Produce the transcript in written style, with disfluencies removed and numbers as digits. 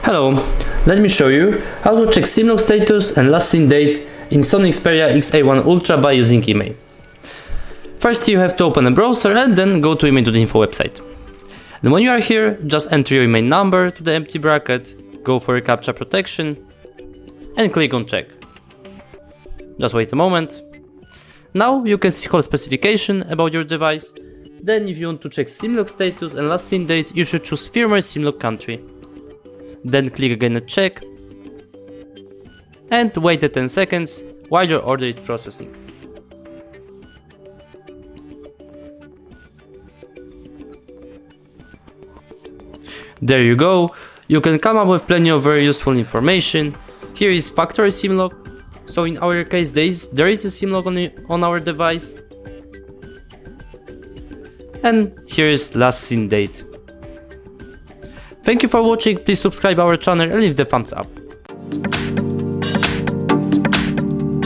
Hello, let me show you how to check Simlock status and last seen date in SONY Xperia XA1 Ultra by using IMEI. First you have to open a browser and then go to IMEI.info website. And when you are here, just enter your IMEI number to the empty bracket, go for a captcha protection and click on check. Just wait a moment. Now you can see whole specification about your device. Then if you want to check Simlock status and last seen date, you should choose firmware Simlock country. Then click again at check and wait 10 seconds while your order is processing. There you go, you can come up with plenty of very useful information. Here is factory Simlock, so in our case there is a Simlock on our device. And here is last seen date. Thank you for watching, please subscribe our channel and leave the thumbs up.